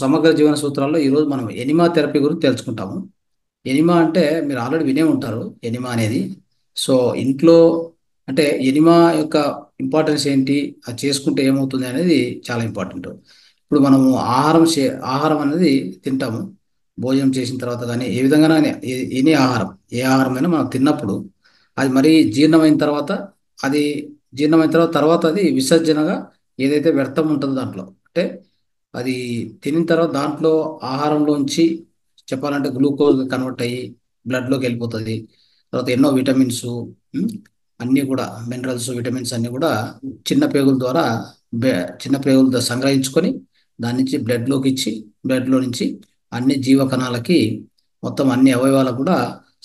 సమగ్ర జీవన సూత్రాల్లో ఈరోజు మనం ఎనిమా థెరపీ గురించి తెలుసుకుంటాము. ఎనిమా అంటే మీరు ఆల్రెడీ వినే ఉంటారు. ఎనిమా అనేది సో ఇంట్లో అంటే ఎనిమా యొక్క ఇంపార్టెన్స్ ఏంటి, అది చేసుకుంటే ఏమవుతుంది అనేది చాలా ఇంపార్టెంట్. ఇప్పుడు మనము ఆహారం అనేది తింటాము. భోజనం చేసిన తర్వాత కానీ ఏ విధంగా ఎనీ ఆహారం, ఏ ఆహారమైనా మనం తిన్నప్పుడు అది మరీ జీర్ణమైన తర్వాత అది జీర్ణమైన తర్వాత అది విసర్జనగా ఏదైతే వ్యర్థం ఉంటుందో దాంట్లో అంటే అది తినిన తర్వాత దాంట్లో ఆహారంలోంచి చెప్పాలంటే గ్లూకోజ్ కన్వర్ట్ అయ్యి బ్లడ్లోకి వెళ్ళిపోతుంది. తర్వాత ఎన్నో విటమిన్స్, అన్నీ కూడా మినరల్స్, విటమిన్స్ అన్నీ కూడా చిన్న పేగుల ద్వారా చిన్న పేగుల ద్వారా సంగ్రహించుకొని దాని నుంచి బ్లడ్లోకి ఇచ్చి బ్లడ్లో నుంచి అన్ని జీవ కణాలకి మొత్తం అన్ని అవయవాలకు కూడా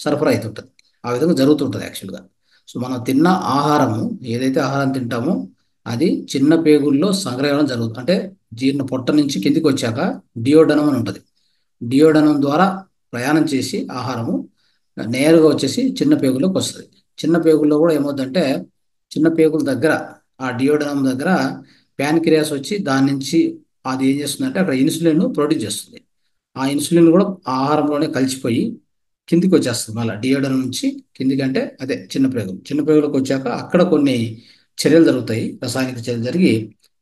సరఫరా అవుతుంటుంది. ఆ విధంగా జరుగుతుంటుంది యాక్చువల్గా. సో మనం తిన్న ఆహారము, ఏదైతే ఆహారం తింటామో అది చిన్న పేగుల్లో సంగ్రహణ జరుగుతుంది. అంటే పొట్ట నుంచి కిందికి వచ్చాక డియోడనం అని ఉంటుంది. డియోడనం ద్వారా ప్రయాణం చేసి ఆహారము నేరుగా వచ్చేసి చిన్న పేగుల్లోకి వస్తుంది. చిన్న పేగుల్లో కూడా ఏమవుతుందంటే చిన్న పేగుల దగ్గర ఆ డియోడనం దగ్గర ప్యాన్క్రియాస్ వచ్చి దాని నుంచి అది ఏం చేస్తుందంటే అక్కడ ఇన్సులిన్ ప్రొడ్యూస్ చేస్తుంది. ఆ ఇన్సులిన్ కూడా ఆహారంలోనే కలిసిపోయి కిందికి వచ్చేస్తుంది. మళ్ళీ డియోడనం నుంచి కిందికి అంటే అదే చిన్న పేగులకు వచ్చాక అక్కడ కొన్ని చర్యలు జరుగుతాయి, రసాయనిక చర్యలు జరిగి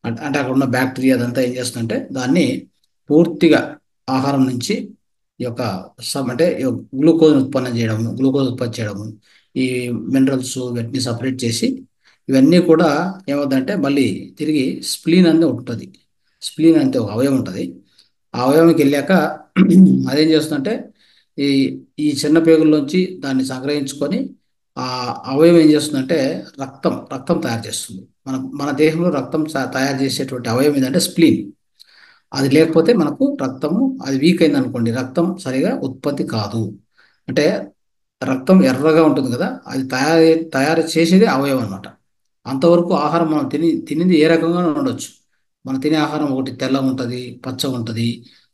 అంటే అక్కడ ఉన్న బ్యాక్టీరియా అదంతా ఏం చేస్తుందంటే దాన్ని పూర్తిగా ఆహారం నుంచి ఈ యొక్క అంటే గ్లూకోజ్ ఉత్పత్తి చేయడము, ఈ మినరల్స్ వీటిని సపరేట్ చేసి ఇవన్నీ కూడా ఏమవుతుందంటే మళ్ళీ తిరిగి స్ప్లీన్ అనేది ఉంటుంది. స్ప్లీన్ అంటే ఒక అవయవం ఉంటుంది. ఆ అవయవానికి వెళ్ళాక అదేం చేస్తుందంటే ఈ ఈ చిన్న పేగుల్లోంచి దాన్ని సంగ్రహించుకొని ఆ అవయవం ఏం చేస్తుందంటే రక్తం తయారు చేస్తుంది. మన దేహంలో తయారు చేసేటువంటి అవయవం ఏంటంటే స్ప్లీన్. అది లేకపోతే మనకు రక్తము అది వీక్ అయింది అనుకోండి, రక్తం సరిగా ఉత్పత్తి కాదు. అంటే రక్తం ఎర్రగా ఉంటుంది కదా, అది తయారు చేసేది అవయవం అనమాట. అంతవరకు ఆహారం మనం తినింది ఏ రకంగా ఉండొచ్చు. మనం తినే ఆహారం ఒకటి తెల్లగా ఉంటుంది, పచ్చగా ఉంటుంది,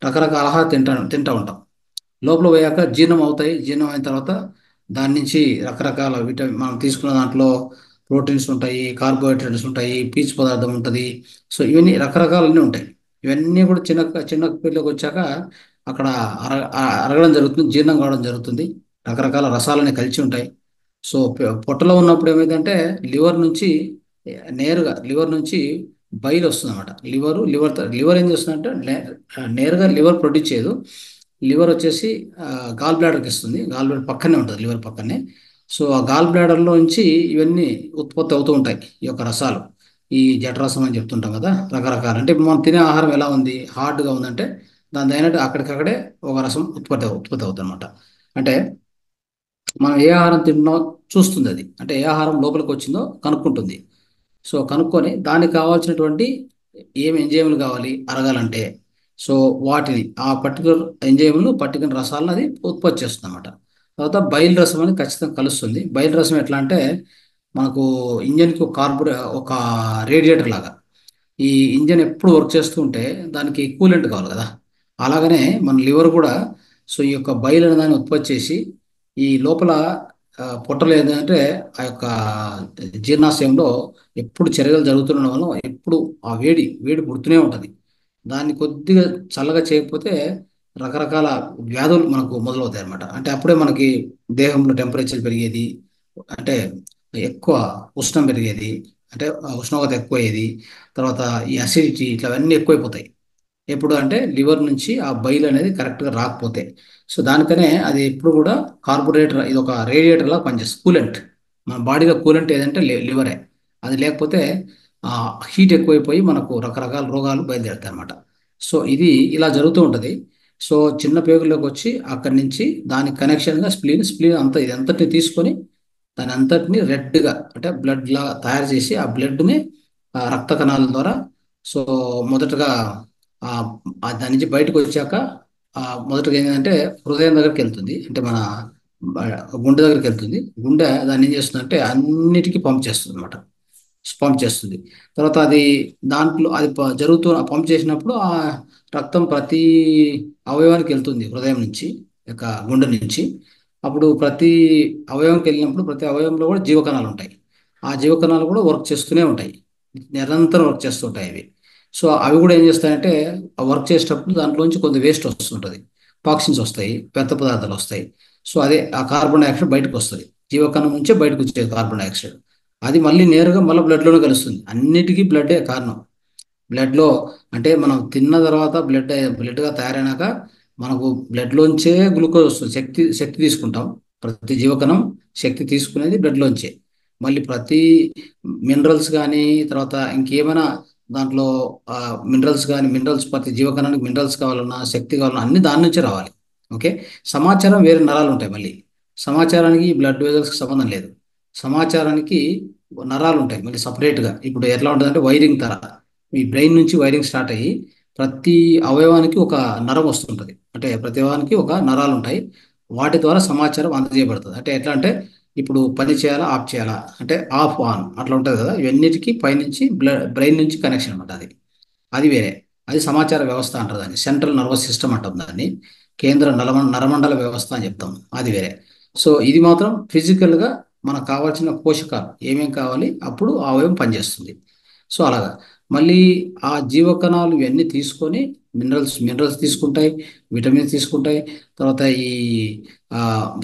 రకరకాల ఆహారం తింటా ఉంటాం. లోపల పోయాక జీర్ణం అవుతాయి. జీర్ణం అయిన తర్వాత దాని నుంచి రకరకాల మనం తీసుకున్న దాంట్లో ప్రోటీన్స్ ఉంటాయి, కార్బోహైడ్రేట్స్ ఉంటాయి, పీచు పదార్థం ఉంటుంది. సో ఇవన్నీ రకరకాలన్నీ ఉంటాయి. ఇవన్నీ కూడా చిన్న చిన్న పిల్లలకు వచ్చాక అక్కడ అరగడం జరుగుతుంది, జీర్ణం కావడం జరుగుతుంది. రకరకాల రసాలని కలిసి ఉంటాయి. సో పొట్టలో ఉన్నప్పుడు ఏమైందంటే లివర్ నుంచి లివర్ నుంచి బైల్ వస్తుంది అనమాట. లివర్ ఏం చేస్తుందంటే నేరుగా లివర్ ప్రొడ్యూస్ చేయదు. లివర్ వచ్చేసి గాల్ బ్లాడర్కి ఇస్తుంది. గాల్ బ్లాడర్ పక్కనే ఉంటుంది, లివర్ పక్కనే. సో ఆ గాల్ బ్లాడర్లో నుంచి ఇవన్నీ ఉత్పత్తి అవుతూ ఉంటాయి, ఈ యొక్క రసాలు. ఈ జఠరసం అని చెప్తుంటాం కదా, రకరకాలు. అంటే ఇప్పుడు మనం తినే ఆహారం ఎలా ఉంది, హార్డ్గా ఉందంటే దాని తగినట్టు అక్కడికక్కడే ఒక రసం ఉత్పత్తి అవుతుంది అనమాట. అంటే మనం ఏ ఆహారం తింటున్నామో చూస్తుంది అది. అంటే ఏ ఆహారం లోపలికి వచ్చిందో కనుక్కుంటుంది. సో కనుక్కొని దానికి కావాల్సినటువంటి ఏం ఎంజైములు కావాలి అరగాలంటే, సో వాటిని ఆ పర్టికులర్ ఎంజైములు పర్టికులర్ రసాలను అది ఉత్పత్తి చేస్తుంది అనమాట. తర్వాత బయలు రసం అని ఖచ్చితంగా కలుస్తుంది. బయలు రసం ఎట్లా అంటే మనకు ఇంజన్కి ఒక రేడియేటర్ లాగా. ఈ ఇంజన్ ఎప్పుడు వర్క్ చేస్తూ ఉంటే దానికి కూలెంట్ కావాలి కదా, అలాగనే మన లివర్ కూడా సో ఈ యొక్క బైల్ అనే దాన్ని ఉత్పత్తి చేసి ఈ లోపల పొట్టలో ఏంటంటే ఆ యొక్క జీర్ణాశయంలో ఎప్పుడు చర్యలు జరుగుతుండడం వల్ల ఎప్పుడు ఆ వేడి పుడుతూనే ఉంటుంది. దాన్ని కొద్దిగా చల్లగా చేయకపోతే రకరకాల వ్యాధులు మనకు మొదలవుతాయి అన్నమాట. అంటే అప్పుడే మనకి దేహంలో టెంపరేచర్ పెరిగేది, అంటే ఎక్కువ ఉష్ణం పెరిగేది, అంటే ఉష్ణోగ్రత ఎక్కువయ్యేది. తర్వాత ఈ అసిడిటీ ఇట్లా ఎక్కువైపోతాయి. ఎప్పుడు అంటే లివర్ నుంచి ఆ బైల్ అనేది కరెక్ట్గా రాకపోతే. సో దానికనే అది ఎప్పుడు కూడా కార్బోరేటర్, ఇది ఒక రేడియేటర్ లా పనిచేస్తుంది, కూలెంట్. మన బాడీలో కూలెంట్ ఏదంటే లివరే. అది లేకపోతే ఆ హీట్ ఎక్కువైపోయి మనకు రకరకాల రోగాలు బయలుదేరుతాయి అన్నమాట. సో ఇది ఇలా జరుగుతూ ఉంటుంది. సో చిన్న పేగుల్లోకి వచ్చి అక్కడి నుంచి దానికి కనెక్షన్గా స్ప్లీన్ అంతా ఇది అంతటిని తీసుకొని దాని అంతటిని రెడ్గా అంటే బ్లడ్ లా తయారు చేసి ఆ బ్లడ్ని రక్త కణాల ద్వారా సో మొదటగా ఆ దాని నుంచి బయటకు వచ్చాక ఆ మొదటగా ఏంటంటే హృదయం దగ్గరికి వెళ్తుంది. అంటే మన గుండె దగ్గరికి వెళ్తుంది. గుండె దాన్ని ఏం చేస్తుంది అంటే అన్నిటికీ పంప్ చేస్తుంది అనమాట. పంప్ చేస్తుంది. తర్వాత అది దాంట్లో అది పంప్ చేసినప్పుడు ఆ రక్తం ప్రతి అవయవానికి వెళ్తుంది, హృదయం నుంచి, యొక్క గుండె నుంచి. అప్పుడు ప్రతి అవయవంకి వెళ్ళినప్పుడు ప్రతి అవయవంలో కూడా జీవకణాలు ఉంటాయి. ఆ జీవకణాలు కూడా వర్క్ చేస్తూనే ఉంటాయి, నిరంతరం వర్క్ చేస్తుంటాయి అవి. సో అవి కూడా ఏం చేస్తాయంటే ఆ వర్క్ చేసేటప్పుడు దాంట్లోంచి కొంత వేస్ట్ వస్తుంటుంది, టాక్సిన్స్ వస్తాయి, వ్యర్థ పదార్థాలు వస్తాయి. సో అదే ఆ కార్బన్ డైఆక్సైడ్ బయటకు వస్తుంది, జీవకణం నుంచే బయటకు వచ్చేది కార్బన్ డైఆక్సైడ్. అది మళ్ళీ నేరుగా మళ్ళీ బ్లడ్లోనే కలుస్తుంది. అన్నిటికీ బ్లడ్డే కారణం. బ్లడ్లో అంటే మనం తిన్న తర్వాత బ్లడ్గా తయారైనాక మనకు బ్లడ్లోంచే గ్లూకోజ్ వస్తుంది, శక్తి శక్తి తీసుకుంటాం. ప్రతి జీవకణం శక్తి తీసుకునేది బ్లడ్లోంచే. మళ్ళీ ప్రతి మినరల్స్ కానీ, తర్వాత ఇంకేమైనా దాంట్లో మినరల్స్ ప్రతి జీవకణానికి మినరల్స్ కావాలన్నా, శక్తి కావాలన్నా అన్ని దాని నుంచే రావాలి. ఓకే. సమాచారం వేరే నరాలు ఉంటాయి మళ్ళీ. సమాచారానికి బ్లడ్ వెజల్స్కి సంబంధం లేదు. సమాచారానికి నరాలు ఉంటాయి మళ్ళీ సపరేట్గా. ఇప్పుడు ఎట్లా ఉంటుందంటే వైరింగ్ తర, ఈ బ్రెయిన్ నుంచి వైరింగ్ స్టార్ట్ అయ్యి ప్రతి అవయవానికి ఒక నరం వస్తుంటుంది. అంటే ప్రతి అవయవానికి ఒక నరాలు ఉంటాయి. వాటి ద్వారా సమాచారం అందజేయబడుతుంది. అంటే ఎట్లా అంటే ఇప్పుడు పని చేయాలా ఆఫ్ చేయాలా అంటే ఆఫ్ ఆన్ అట్లా ఉంటుంది కదా. ఇవన్నిటికీ పైనుంచి బ్రెయిన్ నుంచి కనెక్షన్ అనమాట అది. అది వేరే. అది సమాచార వ్యవస్థ అంటారు దాన్ని, సెంట్రల్ నర్వస్ సిస్టమ్ అంటాం దాన్ని. కేంద్ర నరమండల వ్యవస్థ అని చెప్తాం, అది వేరే. సో ఇది మాత్రం ఫిజికల్గా మనకు కావాల్సిన పోషకాలు ఏమేం కావాలి అప్పుడు ఆ అవయవం పనిచేస్తుంది. సో అలాగా మళ్ళీ ఆ జీవకణాలు ఇవన్నీ తీసుకొని మినరల్స్ తీసుకుంటాయి, విటమిన్స్ తీసుకుంటాయి, తర్వాత ఆ,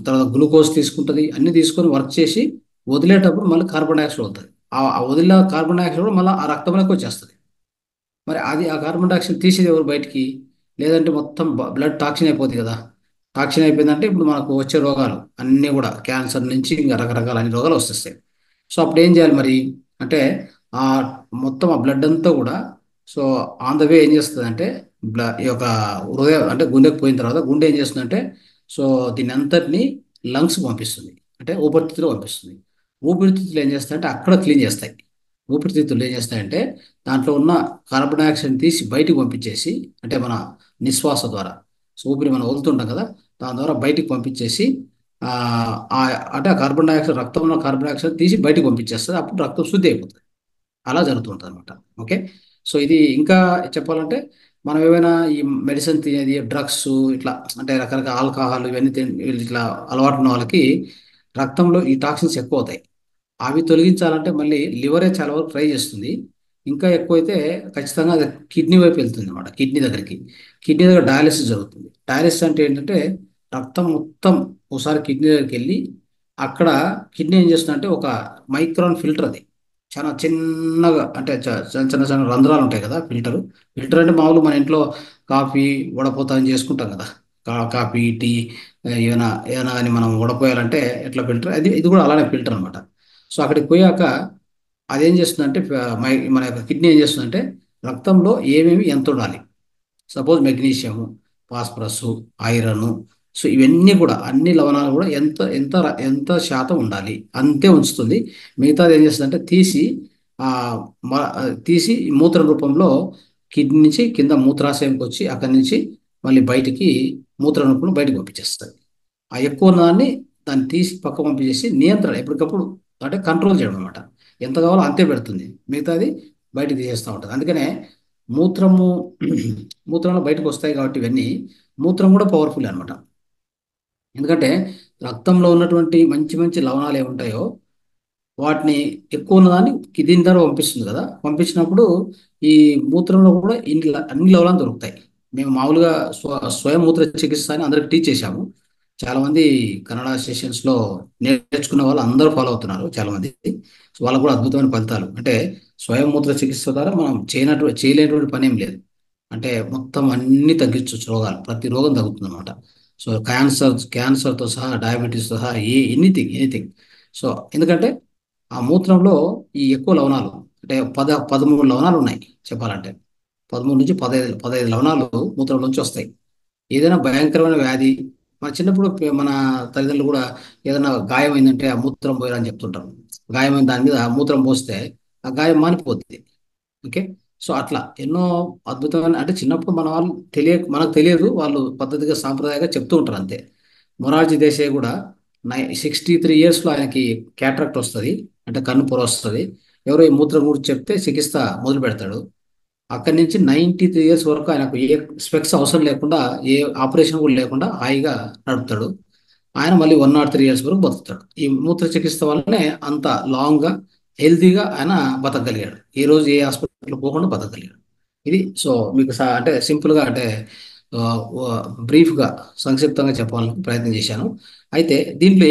తర్వాత గ్లూకోజ్ తీసుకుంటుంది. అన్ని తీసుకొని వర్క్ చేసి వదిలేటప్పుడు మళ్ళీ కార్బన్ డైఆక్సైడ్ అవుతుంది. ఆ వదిలిన కార్బన్ డైఆక్సైడ్ కూడా మళ్ళీ ఆ రక్తంలోకి వచ్చేస్తుంది. మరి అది ఆ కార్బన్ డైఆక్సైడ్ తీసేది ఎవరు బయటికి? లేదంటే మొత్తం బ్లడ్ టాక్సిన్ అయిపోతుంది కదా. టాక్సిన్ అయిపోయిందంటే ఇప్పుడు మనకు వచ్చే రోగాలు అన్నీ కూడా క్యాన్సర్ నుంచి ఇంకా రకరకాల అన్ని రోగాలు వస్తాయి. సో అప్పుడు ఏం చేయాలి మరి అంటే ఆ మొత్తం ఆ బ్లడ్ అంతా కూడా సో ఆన్ ద వే ఏం చేస్తుంది అంటే ఈ యొక్క హృదయం అంటే గుండెకి పోయిన తర్వాత గుండె ఏం చేస్తుందంటే సో దీని అంతటిని లంగ్స్ పంపిస్తుంది, అంటే ఊపిరితిత్తులు పంపిస్తుంది. ఊపిరితిత్తులు ఏం చేస్తాయంటే అక్కడ క్లీన్ చేస్తాయి. ఊపిరితిత్తులు ఏం చేస్తాయంటే దాంట్లో ఉన్న కార్బన్ డైఆక్సైడ్ తీసి బయటికి పంపించేసి, అంటే మన నిశ్వాస ద్వారా. సో ఊపిరి మనం వదులుతుంటాం కదా, దాని ద్వారా బయటికి పంపించేసి ఆ, ఆ అంటే ఆ కార్బన్ డైఆక్సైడ్ రక్తంలో ఉన్న కార్బన్ డైఆక్సైడ్ తీసి బయటికి పంపించేస్తుంది. అప్పుడు రక్తం శుద్ధి అయిపోతుంది. అలా జరుగుతుంటుంది అనమాట. ఓకే. సో ఇది ఇంకా చెప్పాలంటే మనం ఏమైనా ఈ మెడిసిన్ తినేది, డ్రగ్స్ ఇట్లా అంటే రకరకాల ఆల్కహాల్ ఇవన్నీ ఇట్లా అలవాటు ఉన్న వాళ్ళకి రక్తంలో ఈ టాక్సిన్స్ ఎక్కువ అవుతాయి. అవి తొలగించాలంటే మళ్ళీ లివరే చాలా వరకు ట్రై చేస్తుంది. ఇంకా ఎక్కువైతే ఖచ్చితంగా అది కిడ్నీ వైపు వెళ్తుంది అనమాట. కిడ్నీ దగ్గరికి, కిడ్నీ దగ్గర డయాలిసిస్ జరుగుతుంది. డయాలిసిస్ అంటే ఏంటంటే రక్తం మొత్తం ఒకసారి కిడ్నీ దగ్గరికి వెళ్ళి అక్కడ కిడ్నీ ఏం చేస్తుందంటే ఒక మైక్రాన్ ఫిల్టర్ అది, చాలా చిన్నగా అంటే చిన్న చిన్న చిన్న రంధ్రాలు ఉంటాయి కదా. ఫిల్టర్, ఫిల్టర్ అంటే మామూలు మన ఇంట్లో కాఫీ వడపోతా చేసుకుంటాం కదా. కాఫీ టీ ఏమైనా ఏమైనా కానీ మనం వడపోయాలంటే ఎట్లా ఫిల్టర్, అది ఇది కూడా అలానే ఫిల్టర్ అనమాట. సో అక్కడికి పోయాక అదేం చేస్తుందంటే మన యొక్క కిడ్నీ ఏం చేస్తుందంటే రక్తంలో ఏమేమి ఎంత ఉండాలి, suppose magnesium, phosphorus, iron, so ఇవన్నీ కూడా అన్ని లవణాలు కూడా ఎంత ఎంత ఎంత శాతం ఉండాలి అంతే ఉంచుతుంది. మిగతాది ఏం చేస్తుందంటే తీసి ఆ తీసి ఈ మూత్ర రూపంలో కిడ్నీ నుంచి కింద మూత్రాశయంకి వచ్చి అక్కడి నుంచి మళ్ళీ బయటికి మూత్ర రూపంలో బయటకు పంపించేస్తుంది. ఆ ఎక్కువ దాన్ని దాన్ని తీసి పక్క పంపించేసి నియంత్రణ ఎప్పటికప్పుడు అంటే కంట్రోల్ చేయడం అనమాట. ఎంత కావాలో అంతే పెడుతుంది, మిగతాది బయటకు తీసేస్తూ ఉంటుంది. అందుకనే మూత్రము మూత్రంలో బయటకు వస్తాయి కాబట్టి ఇవన్నీ, మూత్రం కూడా పవర్ఫుల్ అనమాట. ఎందుకంటే రక్తంలో ఉన్నటువంటి మంచి మంచి లవణాలు ఏముంటాయో వాటిని ఎక్కువ ఉన్నదాన్ని దీని ద్వారా పంపిస్తుంది కదా. పంపించినప్పుడు ఈ మూత్రంలో కూడా అన్ని లవణాలు దొరుకుతాయి. మేము మామూలుగా స్వయం మూత్ర చికిత్స అని అందరికి టీచ్ చేశాము. చాలా మంది కన్నడ సెషన్స్ లో నేర్చుకున్న వాళ్ళు అందరూ ఫాలో అవుతున్నారు చాలా మంది. సో వాళ్ళకు కూడా అద్భుతమైన ఫలితాలు. అంటే స్వయం మూత్ర చికిత్స ద్వారా మనం చేయలేనటువంటి పని ఏం లేదు. అంటే మొత్తం అన్ని తగ్గించవచ్చు రోగాలు, ప్రతి రోగం తగ్గుతుంది అనమాట. సో క్యాన్సర్తో సహా, డయాబెటీస్తో సహా, ఎనీథింగ్. సో ఎందుకంటే ఆ మూత్రంలో ఈ ఎక్కువ లవణాలు అంటే 13 లవణాలు ఉన్నాయి చెప్పాలంటే. 13 నుంచి 15 లవణాలు మూత్రం నుంచి వస్తాయి. ఏదైనా భయంకరమైన వ్యాధి, మన చిన్నప్పుడు మన తల్లిదండ్రులు కూడా ఏదైనా గాయం అయిందంటే ఆ మూత్రం పోయారని చెప్తుంటారు. గాయమైన దాని మీద ఆ మూత్రం పోస్తే ఆ గాయం మానిపోతుంది. ఓకే. సో అట్లా ఎన్నో అద్భుతమైన అంటే చిన్నప్పుడు మన వాళ్ళు మనకు తెలియదు, వాళ్ళు పద్ధతిగా సాంప్రదాయంగా చెప్తూ ఉంటారు అంతే. మొరార్జీ దేశాయ్ కూడా 63 ఇయర్స్లో ఆయనకి క్యాట్రాక్ట్ వస్తుంది, అంటే కన్ను పొర వస్తుంది. ఎవరో ఈ మూత్రం గురించి చెప్తే చికిత్స మొదలు పెడతాడు. అక్కడి నుంచి 93 ఇయర్స్ వరకు ఆయనకు ఏ స్పెక్స్ అవసరం లేకుండా, ఏ ఆపరేషన్ కూడా లేకుండా హాయిగా నడుపుతాడు. ఆయన మళ్ళీ 103 ఇయర్స్ వరకు బతుకుతాడు. ఈ మూత్ర చికిత్స వల్లనే అంత లాంగ్గా హెల్తీగా ఆయన బతకగలిగాడు. ఏ రోజు ఏ హాస్పిటల్ పోకుండా బతకగలిగాడు. ఇది సో మీకు అంటే సింపుల్గా అంటే బ్రీఫ్గా సంక్షిప్తంగా చెప్పాలని ప్రయత్నం చేశాను. అయితే దీంట్లో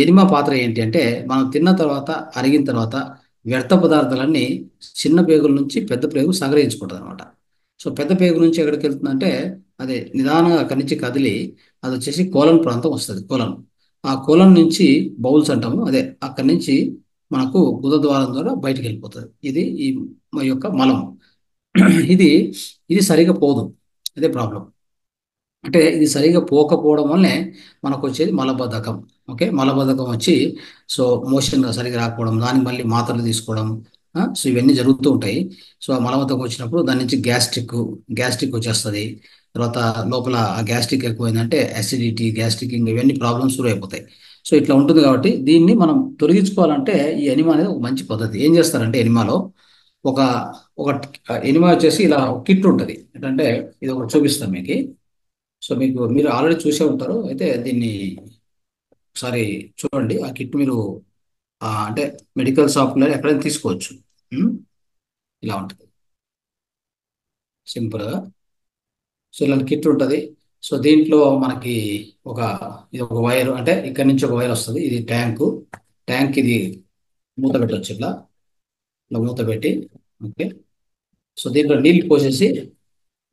ఎనిమా పాత్ర ఏంటి అంటే, మనం తిన్న తర్వాత అరిగిన తర్వాత వ్యర్థ పదార్థాలన్నీ చిన్న పేగుల నుంచి పెద్ద పేగు సంగ్రహించుకుంటుంది అనమాట. సో పెద్ద పేగు నుంచి ఎక్కడికి వెళ్తుందంటే, అది నిదానంగా అక్కడి నుంచి కదిలి అది వచ్చేసి కోలన్ ప్రాంతం వస్తుంది. కోలన్, ఆ కోలన్ నుంచి బౌల్స్ అంటాము, అదే అక్కడి నుంచి మనకు గుదద్వారం ద్వారా బయటికి వెళ్ళిపోతుంది. ఇది ఈ మా యొక్క మలం. ఇది ఇది సరిగా పోదు. అదే ప్రాబ్లం. అంటే ఇది సరిగా పోకపోవడం వల్లే మనకు వచ్చేది మలబద్ధకం. ఓకే, మలబద్ధకం వచ్చి సో మోషన్ సరిగా రాకపోవడం, దానికి మళ్ళీ మాత్రలు తీసుకోవడం, సో ఇవన్నీ జరుగుతూ ఉంటాయి. సో ఆ మలబద్ధకం వచ్చినప్పుడు దాని నుంచి గ్యాస్ట్రిక్ వచ్చేస్తుంది. తర్వాత లోపల ఆ గ్యాస్ట్రిక్ ఎక్కువైందంటే అసిడిటీ, గ్యాస్ట్రిక్, ఇవన్నీ ప్రాబ్లమ్స్ షురూ అయిపోతాయి. సో ఇట్లా ఉంటుంది కాబట్టి దీన్ని మనం తొలగించుకోవాలంటే ఈ ఎనిమా అనేది ఒక మంచి పద్ధతి. ఏం చేస్తారంటే ఎనిమాలో ఒక ఒక ఎనిమా వచ్చేసి ఇలా కిట్ ఉంటుంది. ఏంటంటే ఇది ఒకటి చూపిస్తాను మీకు. సో మీరు ఆల్రెడీ చూసే ఉంటారు. అయితే దీన్ని ఒకసారి చూడండి. ఆ కిట్ మీరు అంటే మెడికల్ షాప్లో ఎక్కడైనా తీసుకోవచ్చు. ఉమ్, ఇలా ఉంటుంది సింపుల్గా. సో ఇలాంటి కిట్ ఉంటుంది. సో దీంట్లో మనకి ఒక ఇది ఒక వైర్, అంటే ఇక్కడ నుంచి ఒక వైర్ వస్తుంది. ఇది ట్యాంక్ ఇది మూత పెట్టవచ్చు. ఇట్లా ఇట్లా మూత పెట్టి, ఓకే. సో దీంట్లో నీళ్ళు పోసేసి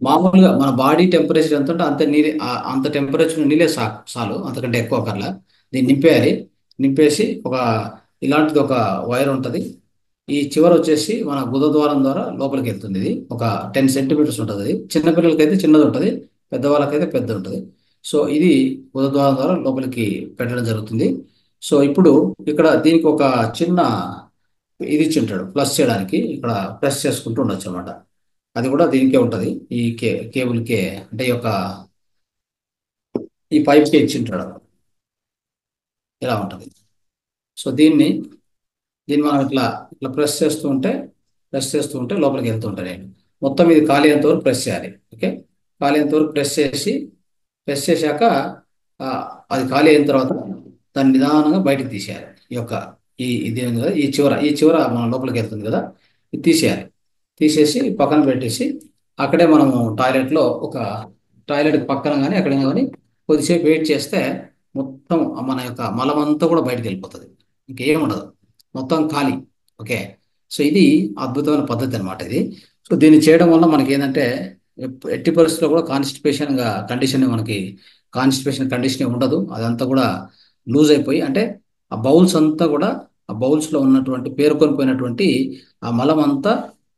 మామూలుగా మన బాడీ టెంపరేచర్ ఎంత ఉంటే అంత నీళ్ళు, అంత టెంపరేచర్ నీళ్ళే చాలు, అంతకంటే ఎక్కువ కర్లా. దీన్ని నింపేయాలి. నింపేసి ఇలాంటిది ఒక వైర్ ఉంటుంది. ఈ చివర వచ్చేసి మన గుద ద్వారం ద్వారా లోపలికి వెళ్తుంది. ఇది ఒక 10 సెంటీమీటర్స్ ఉంటుంది. అది చిన్నపిల్లలకైతే చిన్నది ఉంటుంది, పెద్దవాళ్ళకైతే పెద్ద ఉంటుంది. సో ఇది గుద ద్వారం ద్వారా లోపలికి పెట్టడం జరుగుతుంది. సో ఇప్పుడు ఇక్కడ దీనికి ఒక చిన్న ఇది ఇచ్చి ఉంటాడు ప్లస్ చేయడానికి. ఇక్కడ ప్రెస్ చేసుకుంటూ ఉండొచ్చు అనమాట. అది కూడా దీనికే ఉంటుంది. ఈ కేబుల్ కే, అంటే ఈ యొక్క ఈ పైప్ కే ఇచ్చింటాడు. ఇలా ఉంటుంది. సో దీన్ని మనం ఇట్లా ఇట్లా ప్రెస్ చేస్తూ ఉంటే లోపలికి వెళ్తూ ఉంటాయి. నేను మొత్తం ఇది ఖాళీ అయ్యేంత వరకు ప్రెస్ చేయాలి. ఓకే, ఖాళీ అయ్యేంత వరకు ప్రెస్ చేశాక ఆ, అది ఖాళీ అయిన తర్వాత దాన్ని నిదానంగా బయటికి తీసేయాలి. ఈ యొక్క ఇది ఉంది కదా, ఈ చివర మన లోపలికి వెళ్తుంది కదా, ఇది తీసేయాలి. తీసేసి పక్కన పెట్టేసి అక్కడే మనము టాయిలెట్ పక్కన కానీ ఎక్కడైనా కానీ కొద్దిసేపు వెయిట్ చేస్తే మొత్తం మన యొక్క మలం అంతా కూడా బయటకు వెళ్ళిపోతుంది. ఇంకేం ఉండదు, మొత్తం ఖాళీ. ఓకే. సో ఇది అద్భుతమైన పద్ధతి అనమాట ఇది. సో దీన్ని చేయడం వల్ల మనకి ఏంటంటే ఎట్టి పరిస్థితుల్లో కూడా కాన్స్టిపేషన్ కండిషన్ ఉండదు. అదంతా కూడా లూజ్ అయిపోయి, అంటే ఆ బౌల్స్ అంతా కూడా, ఆ బౌల్స్ లో ఉన్నటువంటి పేరుకొని పోయినటువంటి ఆ మలం అంతా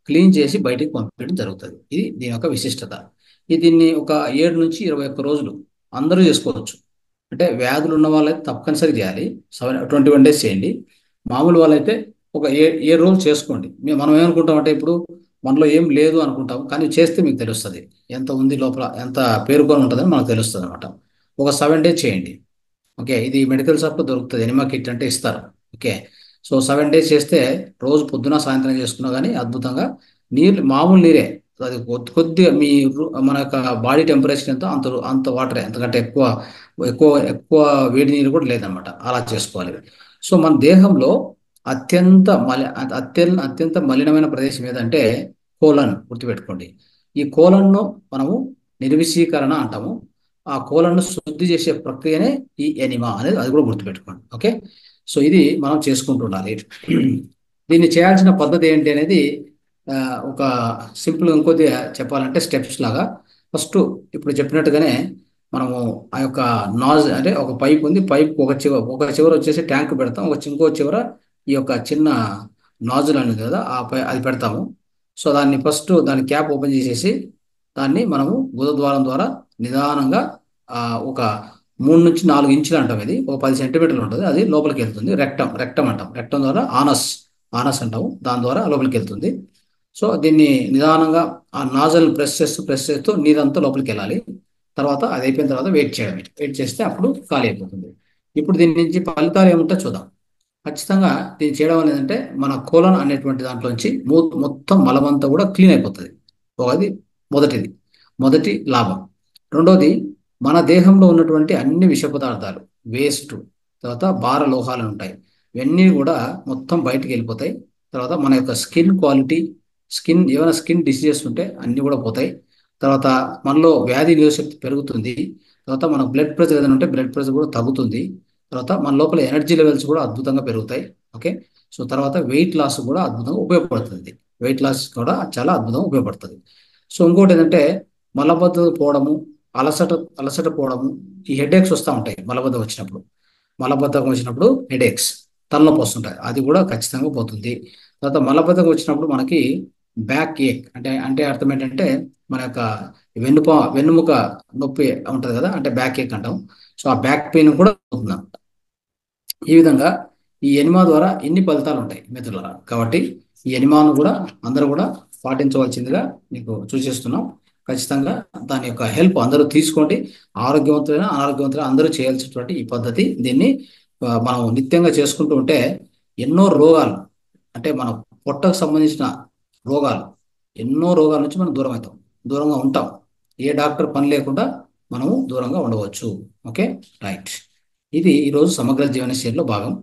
క్లీన్ చేసి బయటికి పంపించడం జరుగుతుంది. ఇది దీని యొక్క విశిష్టత. దీన్ని ఒక 7 నుంచి 21 రోజులు అందరూ చేసుకోవచ్చు. అంటే వ్యాధులు ఉన్న వాళ్ళైతే తప్పనిసరి చేయాలి. 21 డేస్ చేయండి. మామూలు వాళ్ళైతే ఒక 7 రోజులు చేసుకోండి. మనం ఏమనుకుంటాం అంటే, ఇప్పుడు మనలో ఏం లేదు అనుకుంటాం, కానీ చేస్తే మీకు తెలుస్తుంది ఎంత ఉంది లోపల, ఎంత పేరుకొని ఉంటుందని మనకు తెలుస్తుంది అనమాట. ఒక 7 డేస్ చేయండి. ఓకే, ఇది మెడికల్ షాప్లో దొరుకుతుంది. ఎనిమా కిట్ అంటే ఇస్తారు. ఓకే. సో 7 డేస్ చేస్తే రోజు పొద్దున సాయంత్రం చేసుకున్నా కానీ అద్భుతంగా మామూలు నీరే, అది కొద్దిగా మన యొక్క బాడీ టెంపరేచర్ ఎంత అంత అంత వాటరే, అంతకంటే ఎక్కువ ఎక్కువ ఎక్కువ వేడి నీరు కూడా లేదనమాట. అలా చేసుకోవాలి. సో మన దేహంలో అత్యంత మలినమైన ప్రదేశం ఏదంటే కోలన్, గుర్తుపెట్టుకోండి. ఈ కోలన్ను మనము నిర్విషీకరణ అంటాము. ఆ కోలన్ను శుద్ధి చేసే ప్రక్రియనే ఈ ఎనిమా అనేది, అది కూడా గుర్తుపెట్టుకోండి. ఓకే. సో ఇది మనం చేసుకుంటూ ఉండాలి. దీన్ని చేయాల్సిన పద్ధతి ఏంటి అనేది ఆ, ఒక సింపుల్ ఇంకొద్ది చెప్పాలంటే స్టెప్స్ లాగా. ఫస్ట్ ఇప్పుడు చెప్పినట్టుగానే మనము ఆ యొక్క అంటే ఒక పైప్ ఉంది. పైప్ ఒక చివర వచ్చేసి ట్యాంక్ పెడతాం, ఇంకో చివర ఈ యొక్క చిన్న నాజుల్ అనేది కదా, అది పెడతాము. సో దాని క్యాప్ ఓపెన్ చేసేసి దాన్ని మనము గుదద్వారం ద్వారా నిదానంగా ఆ, ఒక 3 నుంచి 4 ఇంచులు అంటాం. ఇది ఒక 10 సెంటీమీటర్లు ఉంటుంది. అది లోపలికి వెళ్తుంది. రెక్టం అంటాం. రెక్టం ద్వారా ఆనస్ అంటాము. దాని ద్వారా లోపలికి వెళ్తుంది. సో దీన్ని నిదానంగా ఆ నాజల్ని ప్రెస్ చేస్తూ నీరంతా లోపలికి వెళ్ళాలి. తర్వాత అది అయిపోయిన తర్వాత వెయిట్ చేస్తే అప్పుడు ఖాళీ అయిపోతుంది. ఇప్పుడు దీని నుంచి ఫలితాలు ఏముంటో చూద్దాం. ఖచ్చితంగా దీన్ని చేయడం వల్ల ఏంటంటే మన కోలన్ అనేటువంటి దాంట్లోంచి మొత్తం మలమంతా కూడా క్లీన్ అయిపోతుంది. అది మొదటిది, మొదటి లాభం. రెండోది, మన దేహంలో ఉన్నటువంటి అన్ని విష పదార్థాలు, వేస్ట్, తర్వాత భార లోహాలు ఉంటాయి, ఇవన్నీ కూడా మొత్తం బయటికి వెళ్ళిపోతాయి. తర్వాత మన యొక్క ఏమైనా స్కిన్ డిసీజెస్ ఉంటే అన్నీ కూడా పోతాయి. తర్వాత మనలో వ్యాధి నిరోధశక్తి పెరుగుతుంది. తర్వాత మన బ్లడ్ ప్రెషర్ ఏదైనా ఉంటే బ్లడ్ ప్రెషర్ కూడా తగ్గుతుంది. తర్వాత మన లోపల ఎనర్జీ లెవెల్స్ కూడా అద్భుతంగా పెరుగుతాయి. ఓకే. సో తర్వాత వెయిట్ లాస్ కూడా అద్భుతంగా ఉపయోగపడుతుంది. వెయిట్ లాస్ కూడా చాలా అద్భుతంగా ఉపయోగపడుతుంది. సో ఇంకోటి ఏంటంటే మలబద్ధకం పోవడము, అలసట అలసట పోవడము, ఈ హెడేక్స్ వస్తూ ఉంటాయి మలబద్ధకం వచ్చినప్పుడు. మలబద్ధకం వచ్చినప్పుడు హెడేక్స్, తలనొప్పి వస్తుంటాయి, అది కూడా ఖచ్చితంగా పోతుంది. తర్వాత మలబద్ధకం వచ్చినప్పుడు మనకి బ్యాక్ ఏక్ అంటే అంటే అర్థం ఏంటంటే మన యొక్క వెన్నుముక నొప్పి ఉంటుంది కదా, అంటే బ్యాక్ ఏక్ అంటాం. సో ఆ బ్యాక్ పెయిన్ కూడా పోతుంది. ఈ విధంగా ఈ ఎనిమా ద్వారా ఇన్ని ఫలితాలు ఉంటాయి మిత్రులారా. కాబట్టి ఈ ఎనిమాను కూడా అందరూ కూడా పాటించవలసిందిగా మీకు సూచిస్తున్నాం. ఖచ్చితంగా దాని యొక్క హెల్ప్ అందరూ తీసుకోండి. ఆరోగ్యవంతులైన అనారోగ్యవంతులైన అందరూ చేయాల్సినటువంటి ఈ పద్ధతి. దీన్ని మనం నిత్యంగా చేసుకుంటూ ఉంటే ఎన్నో రోగాలు, అంటే మన పొట్టకు సంబంధించిన రోగాలు, ఎన్నో రోగాల నుంచి మనం దూరం అవుతాం, దూరంగా ఉంటాం. ఏ డాక్టర్ పని లేకుండా మనము దూరంగా ఉండవచ్చు. ఓకే. రైట్. ఇది ఈరోజు సమగ్ర జీవనశైలిలో భాగం.